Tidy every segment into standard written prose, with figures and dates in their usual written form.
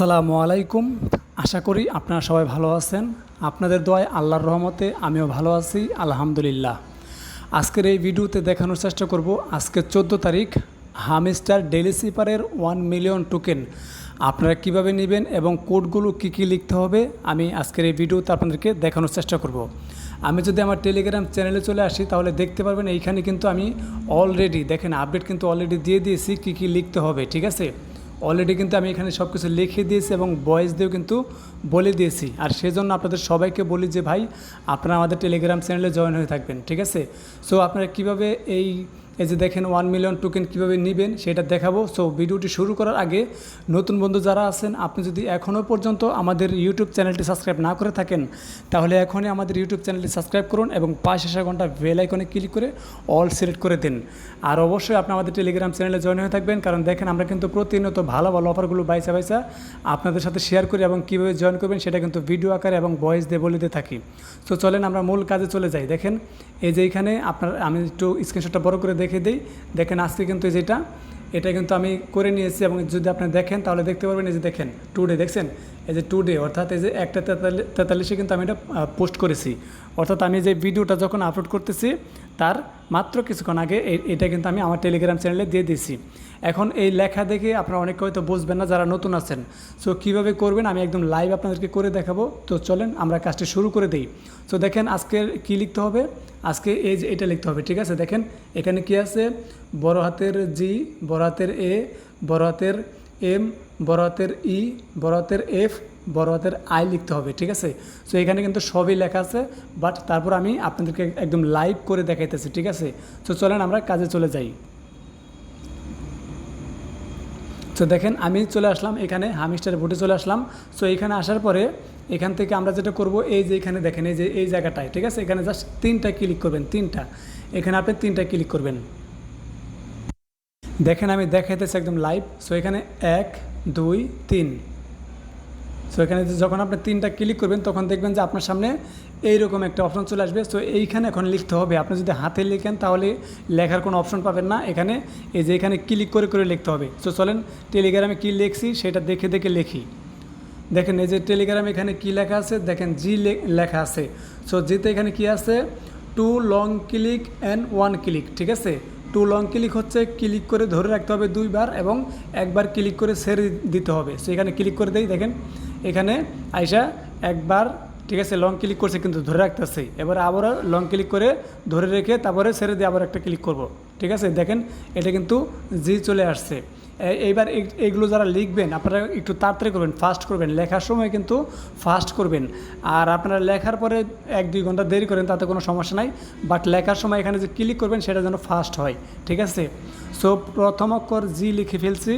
আসসালামু আলাইকুম। আশা করি আপনারা সবাই ভালো আছেন। আপনাদের দোয়ায় আল্লাহর রহমতে আমিও ভালো আছি আলহামদুলিল্লাহ। আজকের এই ভিডিওতে দেখানোর চেষ্টা করব আজকে 14 তারিখ হামস্টার ডেইলি স্লিপারের 1 মিলিয়ন টোকেন আপনারা কিভাবে নেবেন এবং কোডগুলো কী লিখতে হবে আমি আজকের এই ভিডিওতে আপনাদেরকে দেখানোর চেষ্টা করব। আমি যদি আমার টেলিগ্রাম চ্যানেলে চলে আসি তাহলে দেখতে পারবেন এইখানে কিন্তু আমি অলরেডি দেখেন আপডেট কিন্তু অলরেডি দিয়ে দিয়েছি কী লিখতে হবে, ঠিক আছে। অলরেডি কিন্তু আমি এখানে সব কিছু লিখে দিয়েছি এবং ভয়েস দিয়েও কিন্তু বলে দিয়েছি। আর সেজন্য আপনাদের সবাইকে বলি যে ভাই আপনারা আমাদের টেলিগ্রাম চ্যানেলে জয়েন হয়ে থাকবেন, ঠিক আছে। সো আপনারা কীভাবে এই যে দেখেন 1 মিলিয়ন টোকেন কীভাবে নেবেন সেটা দেখাবো। সো ভিডিওটি শুরু করার আগে নতুন বন্ধু যারা আছেন আপনি যদি এখনও পর্যন্ত আমাদের ইউটিউব চ্যানেলটি সাবস্ক্রাইব না করে থাকেন তাহলে এখনই আমাদের ইউটিউব চ্যানেলটি সাবস্ক্রাইব করুন এবং পাশে আসা ঘন্টা বেল আইকনে ক্লিক করে অল সিলেক্ট করে দিন। আর অবশ্যই আপনি আমাদের টেলিগ্রাম চ্যানেলে জয়েন হয়ে থাকবেন, কারণ দেখেন আমরা কিন্তু প্রতিনিয়ত ভালো ভালো অফারগুলো বাইসা আপনাদের সাথে শেয়ার করি এবং কীভাবে জয়েন করবেন সেটা কিন্তু ভিডিও আকারে এবং ভয়েস দিয়ে বলে দিয়ে থাকি। তো চলেন আমরা মূল কাজে চলে যাই। দেখেন এই যে এইখানে আমি একটু স্ক্রিনশটটা বড় করে দেখে দিই। দেখেন আজকে কিন্তু এটা কিন্তু আমি করে নিয়েছি এবং যদি আপনি দেখেন তাহলে দেখতে পারবেন এই যে দেখেন টুডে দেখছেন এই যে টুডে অর্থাৎ এই যে 1:43 কিন্তু আমি এটা পোস্ট করেছি। অর্থাৎ আমি যে ভিডিওটা যখন আপলোড করতেছি তার মাত্র কিছুক্ষণ আগে এটা কিন্তু আমি আমার টেলিগ্রাম চ্যানেলে দিয়ে দিয়েছি। এখন এই লেখা দেখে আপনারা অনেকে হয়তো বুঝবেন না যারা নতুন আছেন। সো কীভাবে করবেন আমি একদম লাইভ আপনাদেরকে করে দেখাবো। তো চলেন আমরা কাজটি শুরু করে দিই। তো দেখেন আজকের কী লিখতে হবে, আজকে এই যে এটা লিখতে হবে, ঠিক আছে। দেখেন এখানে কি আছে, বড় হাতের জি, বড় হাতের এ, বড় হাতের এম, বড় হাতের ই, বড় হাতের এফ, বড় হাতের আই লিখতে হবে, ঠিক আছে। সো এখানে কিন্তু সবই লেখা আছে, বাট তারপর আমি আপনাদেরকে একদম লাইভ করে দেখাইতেছি, ঠিক আছে। তো চলেন আমরা কাজে চলে যাই। তো দেখেন আমি চলে আসলাম এখানে হামস্টার বোটে চলে আসলাম। সো এখানে আসার পরে এখান থেকে আমরা যেটা করব এই যে এখানে দেখেন এই যে এই জায়গাটায়, ঠিক আছে। এখানে জাস্ট 3টা ক্লিক করবেন, 3টা, এখানে আপনি 3টা ক্লিক করবেন। দেখেন আমি দেখাইতেছি একদম লাইভ। সো এখানে 1 2 3। সো এখানে যখন আপনি 3টা ক্লিক করবেন তখন দেখবেন যে আপনার সামনে এইরকম একটা অপশন চলে আসবে। সো এইখানে এখন লিখতে হবে। আপনি যদি হাতে লিখেন তাহলে লেখার কোনো অপশন পাবেন না, এখানে এই যে এখানে ক্লিক করে লিখতে হবে। সো চলেন টেলিগ্রামে কী লিখছি সেটা দেখে লিখি। দেখেন এই যে টেলিগ্রামে এখানে কি লেখা আছে, দেখেন জি লেখা আছে। সো জিতে এখানে কি আছে, 2 লং ক্লিক অ্যান্ড 1 ক্লিক, ঠিক আছে। 2 লং ক্লিক হচ্ছে ক্লিক করে ধরে রাখতে হবে 2 বার এবং একবার ক্লিক করে ছেড়ে দিতে হবে। সো এখানে ক্লিক করে দেই, দেখেন এখানে আইসা একবার, ঠিক আছে, লং ক্লিক করছে কিন্তু ধরে রাখতেছে। এবার আবারও লং ক্লিক করে ধরে রেখে তারপরে ছেড়ে দিয়ে আবার একটা ক্লিক করব, ঠিক আছে। দেখেন এটা কিন্তু জি চলে আসছে। এইবার এইগুলো যারা লিখবেন আপনারা একটু তাড়াতাড়ি করবেন, ফাস্ট করবেন, লেখার সময় কিন্তু ফাস্ট করবেন। আর আপনারা লেখার পরে 1-2 ঘন্টা দেরি করেন তাতে কোনো সমস্যা নাই, বাট লেখার সময় এখানে যে ক্লিক করবেন সেটা যেন ফাস্ট হয়, ঠিক আছে। সো প্রথম অক্ষর জি লিখে ফেলছি।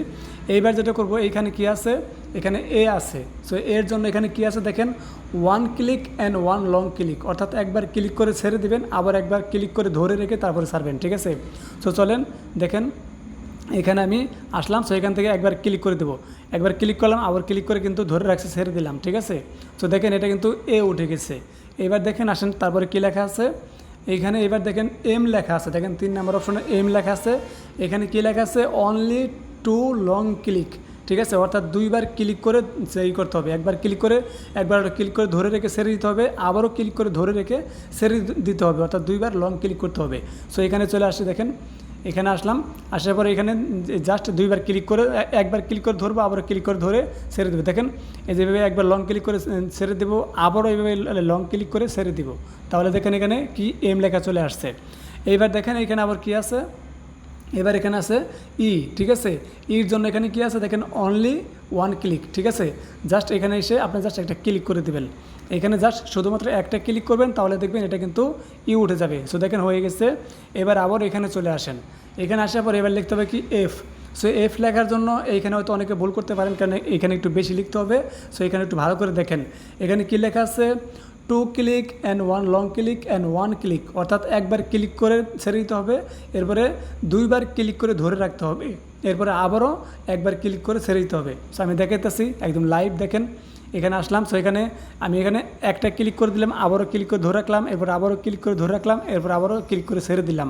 এইবার যেটা করব এইখানে কি আছে, এখানে এ আছে। সো এর জন্য এখানে কি আছে দেখেন, 1 ক্লিক অ্যান্ড 1 লং ক্লিক, অর্থাৎ একবার ক্লিক করে ছেড়ে দিবেন আবার একবার ক্লিক করে ধরে রেখে তারপরে ছাড়বেন, ঠিক আছে। সো চলেন দেখেন এখানে আমি আসলাম। সো এখান থেকে একবার ক্লিক করে দেবো, একবার ক্লিক করলাম আবার ক্লিক করে কিন্তু ধরে রাখছি, ছেড়ে দিলাম, ঠিক আছে। তো দেখেন এটা কিন্তু এ উঠে গেছে। এবার দেখেন আসেন তারপরে কী লেখা আছে এইখানে, এবার দেখেন এম লেখা আছে, দেখেন 3 নম্বর অপশনে এম লেখা আছে। এখানে কী লেখা আছে, অনলি 2 লং ক্লিক, ঠিক আছে। অর্থাৎ 2 বার ক্লিক করে সেই করতে হবে, একবার ক্লিক করে ধরে রেখে ছেড়ে দিতে হবে, আবারও ক্লিক করে ধরে রেখে ছেড়ে দিতে হবে, অর্থাৎ 2 বার লং ক্লিক করতে হবে। সো এখানে চলে আসছে, দেখেন এখানে আসলাম, আসার পরে এখানে জাস্ট 2 বার ক্লিক করে একবার ক্লিক করে ধরবো আবার ক্লিক করে ধরে ছেড়ে দেবো। দেখেন এই যেভাবে একবার লং ক্লিক করে ছেড়ে দেবো আবারও এইভাবে লং ক্লিক করে ছেড়ে দিব, তাহলে দেখেন এখানে কি এম লেখা চলে আসছে। এইবার দেখেন এখানে আবার কি আছে, এবার এখানে আছে ই, ঠিক আছে। ইর জন্য এখানে কি আছে দেখেন, অনলি 1 ক্লিক, ঠিক আছে। জাস্ট এখানে এসে আপনি জাস্ট একটা ক্লিক করে দেবেন, এখানে জাস্ট শুধুমাত্র একটা ক্লিক করবেন তাহলে দেখবেন এটা কিন্তু ই উঠে যাবে। সো দেখেন হয়ে গেছে। এবার আবার এখানে চলে আসেন, এখানে আসার পর এবার লিখতে হবে কি এফ। সো এফ লেখার জন্য এইখানে হয়তো অনেকে ভুল করতে পারেন, কারণ এখানে একটু বেশি লিখতে হবে। সো এখানে একটু ভালো করে দেখেন, এখানে কি লেখা আছে, 2 click and 1 long click and 1 click, অর্থাৎ একবার ক্লিক করে ছেড়ে দিতে হবে, এরপরে 2 বার ক্লিক করে ধরে রাখতে হবে, এরপরে আবারও একবার ক্লিক করে ছেড়ে দিতে হবে। সো আমি দেখাইতেছি একদম লাইভ, দেখেন এখানে আসলাম। সো এখানে আমি এখানে একটা ক্লিক করে দিলাম, আবারও ক্লিক করে ধরে রাখলাম, এরপর আবারও ক্লিক করে ধরে রাখলাম, এরপর আবারও ক্লিক করে ছেড়ে দিলাম।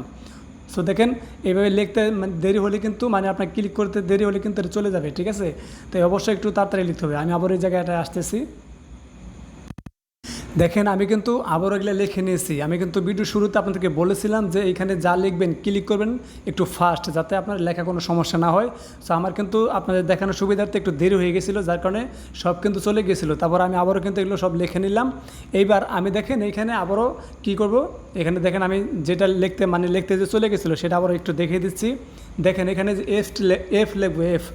সো দেখেন এইভাবে লিখতে দেরি হলে কিন্তু মানে আপনার ক্লিক করতে দেরি হলে কিন্তু এটা চলে যাবে, ঠিক আছে। তো অবশ্যই একটু তাড়াতাড়ি লিখতে হবে। আমি আবার এই জায়গাটা আসতেছি। দেখেন আমি কিন্তু আবারও এগুলো লিখে নিয়েছি। আমি কিন্তু ভিডিও শুরুতে আপনাদেরকে বলেছিলাম যে এইখানে যা লিখবেন ক্লিক করবেন একটু ফাস্ট, যাতে আপনার লেখা কোনো সমস্যা না হয়। সো আমার কিন্তু আপনাদের দেখানোর সুবিধার্থে একটু দেরি হয়ে গেছিলো, যার কারণে সব কিন্তু চলে গেছিলো। তারপর আমি আবারও কিন্তু এগুলো সব লিখে নিলাম। এইবার আমি দেখেন এইখানে আবারও কি করব, এখানে দেখেন আমি যেটা লিখতে যে চলে গেছিলো সেটা আবারও একটু দেখিয়ে দিচ্ছি। দেখেন এখানে যে এফ লিখবো, এফ।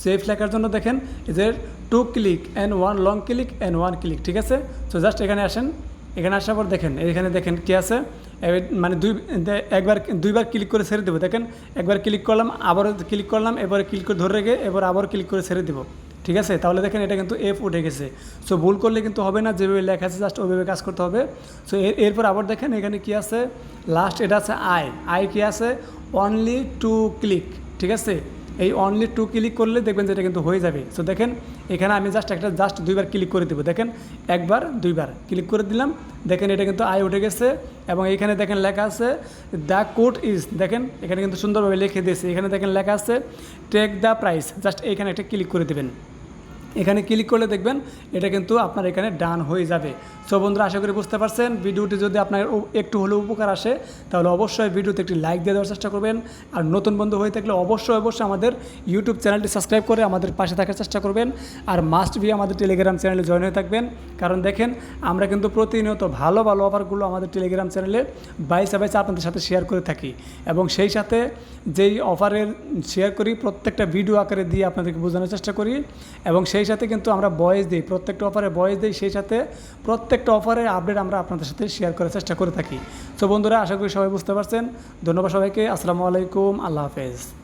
সো এফ লেখার জন্য দেখেন এই যে 2 click and 1 long click and 1 click, ঠিক আছে। সো জাস্ট এখানে আসেন, এখানে আসার পর দেখেন এখানে দেখেন কী আছে, মানে দুইবার ক্লিক করে ছেড়ে দেবো। দেখেন একবার ক্লিক করলাম, আবারও ক্লিক করলাম, এবারে ক্লিক করে ধরে রেখে এবার আবার ক্লিক করে ছেড়ে দেবো, ঠিক আছে। তাহলে দেখেন এটা কিন্তু এফ উঠে গেছে। সো ভুল করলে কিন্তু হবে না, যেভাবে লেখা আছে জাস্ট ওইভাবে কাজ করতে হবে। সো এরপর আবার দেখেন এখানে কী আছে, লাস্ট এটা আছে আই কী আছে, অনলি 2 ক্লিক, ঠিক আছে। এই অনলি 2 ক্লিক করলে দেখবেন যে এটা কিন্তু হয়ে যাবে। সো দেখেন এখানে আমি জাস্ট দুইবার ক্লিক করে দেবো। দেখেন একবার দুইবার ক্লিক করে দিলাম, দেখেন এটা কিন্তু আই উঠে গেছে। এবং এইখানে দেখেন লেখা আছে দ্য কোড ইজ, দেখেন এখানে কিন্তু সুন্দরভাবে লিখে দিয়েছে। এখানে দেখেন লেখা আছে টেক দ্য প্রাইস, জাস্ট এইখানে একটা ক্লিক করে দেবেন। এখানে ক্লিক করলে দেখবেন এটা কিন্তু আপনার এখানে ডান হয়ে যাবে। সো বন্ধুরা আশা করি বুঝতে পারছেন। ভিডিওটি যদি আপনার একটু হলেও উপকার আসে তাহলে অবশ্যই ভিডিওতে একটি লাইক দিয়ে দেওয়ার চেষ্টা করবেন। আর নতুন বন্ধু হয়ে থাকলে অবশ্যই আমাদের ইউটিউব চ্যানেলটি সাবস্ক্রাইব করে আমাদের পাশে থাকার চেষ্টা করবেন। আর মাস্ট বি আমাদের টেলিগ্রাম চ্যানেলে জয়েন হয়ে থাকবেন, কারণ দেখেন আমরা কিন্তু প্রতিনিয়ত ভালো ভালো অফারগুলো আমাদের টেলিগ্রাম চ্যানেলে বাইসে আপনাদের সাথে শেয়ার করে থাকি। এবং সেই সাথে যেই অফারের শেয়ার করি প্রত্যেকটা ভিডিও আকারে দিয়ে আপনাদেরকে বোঝানোর চেষ্টা করি। এবং সেই সাথে কিন্তু আমরা ভয়েস দিই, প্রত্যেকটা অফারে ভয়েস দিই, সেই সাথে প্রত্যেকটা অফারের আপডেট আমরা আপনাদের সাথে শেয়ার করার চেষ্টা করে থাকি। তো বন্ধুরা আশা করি সবাই বুঝতে পারছেন। ধন্যবাদ সবাইকে। আসসালামু আলাইকুম, আল্লাহ হাফেজ।